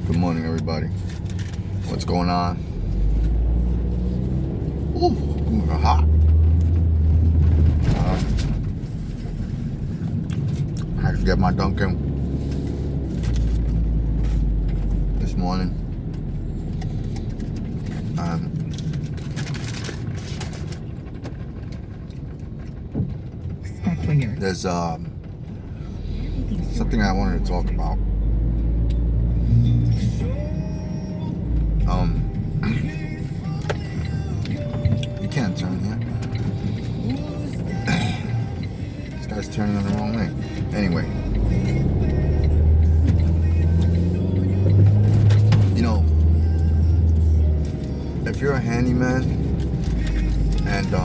Good morning, everybody. What's going on? Ooh, hot. I had to get my Dunkin' this morning. There's something I wanted to talk about. You can't turn here. This guy's turning on the wrong way. Anyway, if you're a handyman and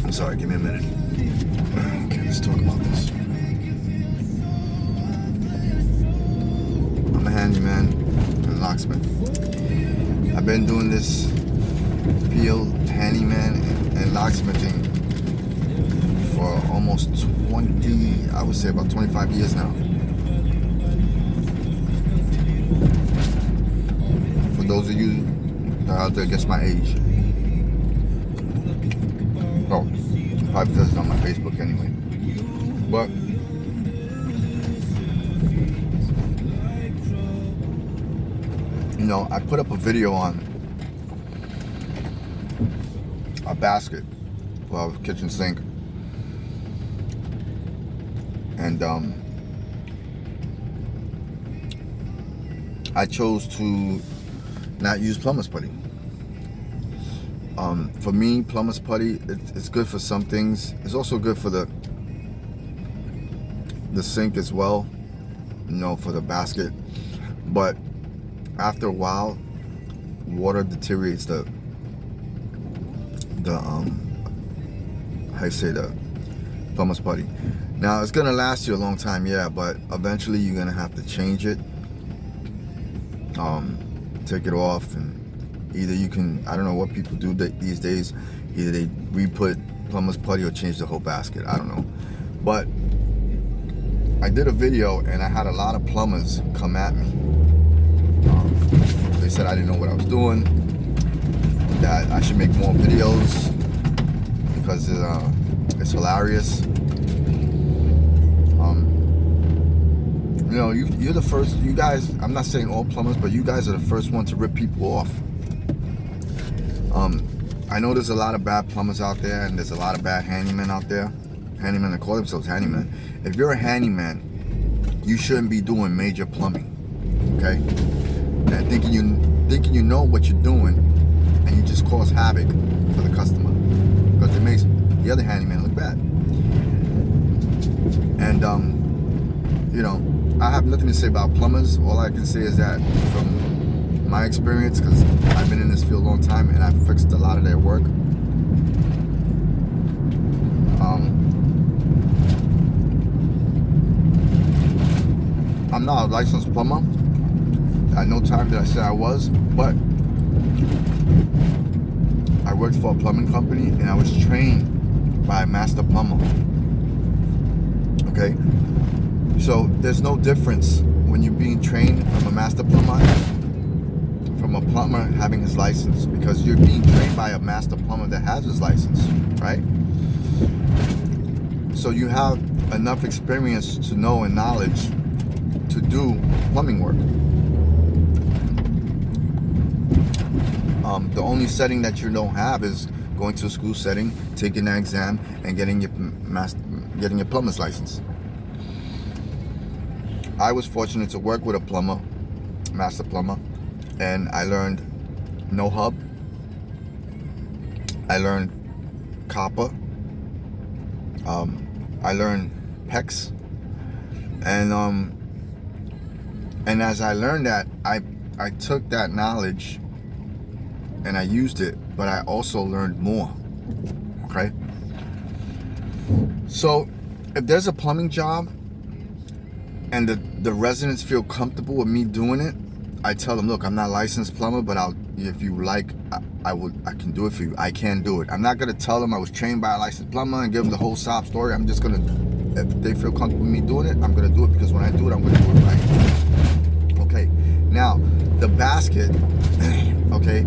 I'm sorry, give me a minute. Okay, let's talk about this. I'm a handyman and locksmith. I've been doing this field, handyman and locksmithing, for almost 20, I would say about 25 years now. For those of you that are out there, guess my age. Oh, probably because it's on my Facebook anyway. But I put up a video on a basket, well, a kitchen sink, and I chose to not use plumber's putty. For me, plumber's putty, it's good for some things. It's also good for the sink as well, for the basket. But after a while, water deteriorates the plumber's putty. Now, it's gonna last you a long time, yeah, but eventually you're gonna have to change it, take it off, and either you can, I don't know what people do these days, either they re-put plumber's putty or change the whole basket, I don't know. But I did a video and I had a lot of plumbers come at me. They said I didn't know what I was doing, that I should make more videos because it's hilarious. You're the first, you guys, I'm not saying all plumbers, but you guys are the first one to rip people off. I know there's a lot of bad plumbers out there, and there's a lot of bad handymen out there. Handymen that call themselves handymen. If you're a handyman, you shouldn't be doing major plumbing, okay? And thinking you know what you're doing, and you just cause havoc for the customer, because it makes the other handyman look bad. And I have nothing to say about plumbers. All I can say is that from my experience, because I've been in this field a long time and I've fixed a lot of their work, I'm not a licensed plumber. At no time did I say I was, but I worked for a plumbing company and I was trained by a master plumber. Okay? So there's no difference when you're being trained from a master plumber from a plumber having his license, because you're being trained by a master plumber that has his license, right? So you have enough experience to know and knowledge to do plumbing work. The only setting that you don't have is going to a school setting, taking an exam, and getting your plumber's license. I was fortunate to work with a plumber, master plumber, and I learned no hub. I learned copper. I learned PEX, and as I learned that, I took that knowledge and I used it, but I also learned more. Okay. So if there's a plumbing job and the residents feel comfortable with me doing it, I tell them, look, I'm not a licensed plumber, but I'll If you like, I can do it for you. I can do it. I'm not gonna tell them I was trained by a licensed plumber and give them the whole sob story. I'm just gonna, if they feel comfortable with me doing it, I'm gonna do it, because when I do it, I'm gonna do it right. Okay, now the basket, okay,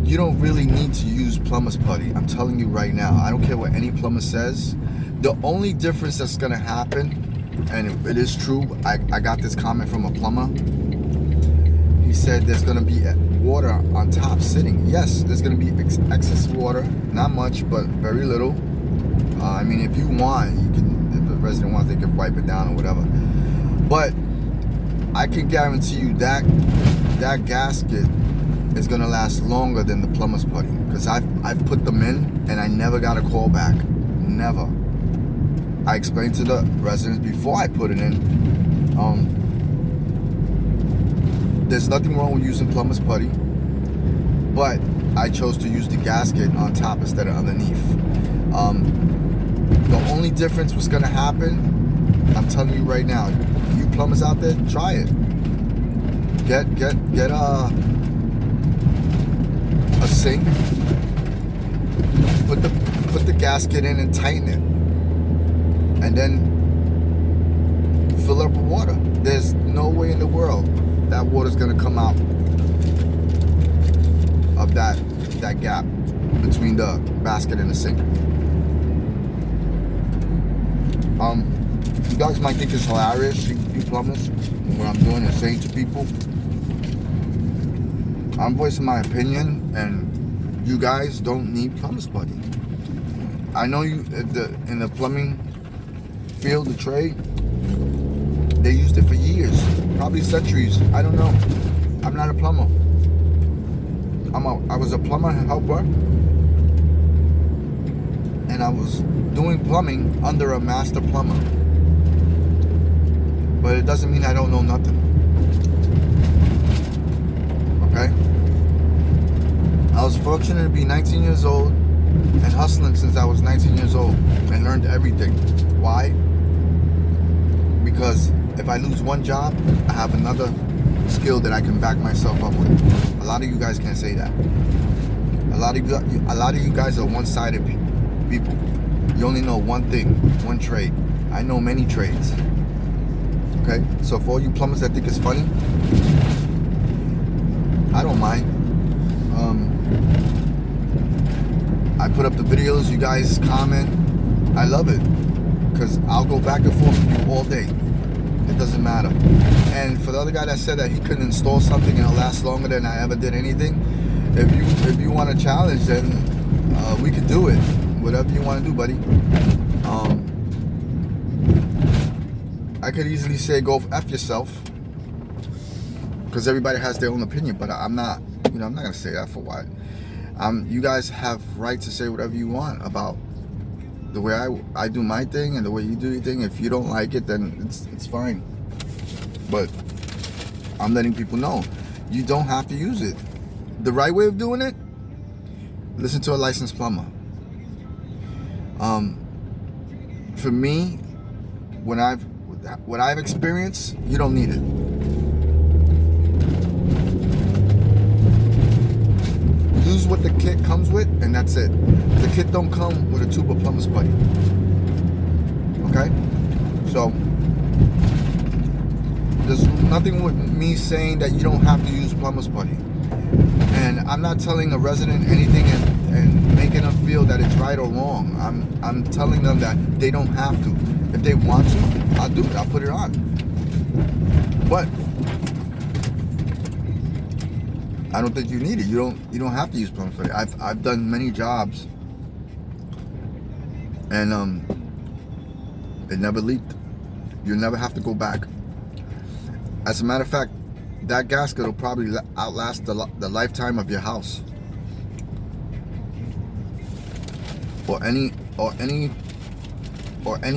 you don't really need to use plumber's putty. I'm telling you right now. I don't care what any plumber says. The only difference that's gonna happen, and it is true, I got this comment from a plumber. He said there's gonna be water on top sitting. Yes, there's gonna be excess water, not much, but very little. I mean, if you want, you can. If the resident wants, they can wipe it down or whatever. But I can guarantee you that that gasket is gonna last longer than the plumber's putty, because I've put them in and I never got a call back. Never. I explained to the residents before I put it in. There's nothing wrong with using plumber's putty, but I chose to use the gasket on top instead of underneath. The only difference was gonna happen, I'm telling you right now, you plumbers out there, try it. Get a sink, put the gasket in and tighten it, and then fill it up with water. There's no way in the world that water's gonna come out of that gap between the basket and the sink. You guys might think it's hilarious, you plumbers, what I'm doing and saying to people. I'm voicing my opinion, and you guys don't need plumber's putty. I know you in the plumbing field, the trade, they used it for years, probably centuries. I don't know. I'm not a plumber. I was a plumber helper, and I was doing plumbing under a master plumber. But it doesn't mean I don't know nothing. Okay? I was fortunate to be 19 years old and hustling since I was 19 years old and learned everything. Why? Because if I lose one job, I have another skill that I can back myself up with. A lot of you guys can't say that. A lot of you guys are one-sided people. You only know one thing, one trade. I know many trades. Okay? So for all you plumbers that think it's funny, I don't mind. I put up the videos, you guys comment. I love it, because I'll go back and forth with you all day. It doesn't matter. And for the other guy that said that he couldn't install something and it'll last longer than I ever did anything, if you want a challenge, then we could do it. Whatever you want to do, buddy. I could easily say go F yourself, because everybody has their own opinion, but I'm not gonna say that for what. You guys have right to say whatever you want about the way I do my thing and the way you do your thing. If you don't like it, then it's fine. But I'm letting people know you don't have to use it. The right way of doing it, listen to a licensed plumber. For me, what I've experienced, you don't need it. Use what the kit comes with, and that's it. The kit don't come with a tube of plumber's putty. Okay? So there's nothing with me saying that you don't have to use plumber's putty. And I'm not telling a resident anything and making them feel that it's right or wrong. I'm telling them that they don't have to. If they want to, I'll do it. I'll put it on. But I don't think you need it. You don't have to use plumber's putty. I've done many jobs, and it never leaked. You'll never have to go back. As a matter of fact, that gasket will probably outlast the lifetime of your house, or any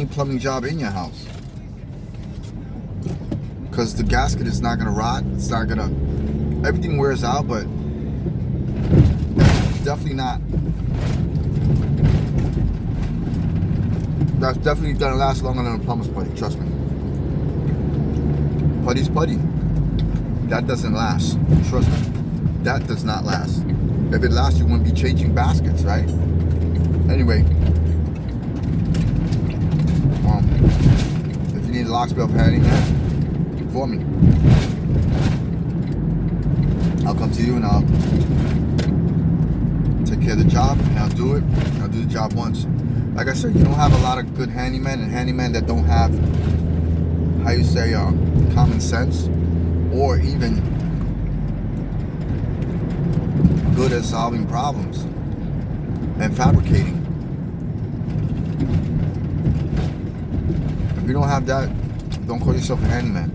plumbing job in your house, because the gasket is not gonna rot. It's not gonna. Everything wears out, but definitely not. That's definitely gonna last longer than a plumber's putty. Trust me. Putty's putty. That doesn't last. Trust me. that does not last. If it lasts, you wouldn't be changing baskets, right? Anyway, if you need a locksmith handyman, for me, I'll come to you and I'll take care of the job, and I'll do it. I'll do the job once. Like I said, you don't have a lot of good handymen, and handymen that don't have, how you say, common sense, or even good at solving problems and fabricating. If you don't have that, don't call yourself a handyman,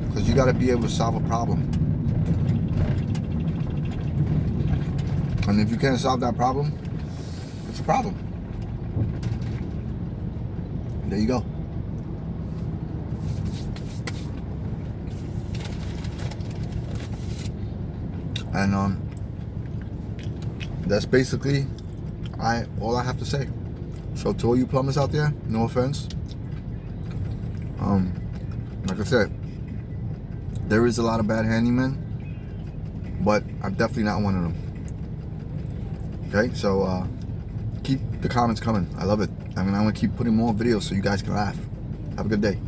because you got to be able to solve a problem. And if you can't solve that problem, it's a problem. There you go. And that's basically all I have to say. So to all you plumbers out there, no offense. Like I said, there is a lot of bad handymen, but I'm definitely not one of them. Okay, so keep the comments coming. I love it. I mean, I'm gonna keep putting more videos so you guys can laugh. Have a good day.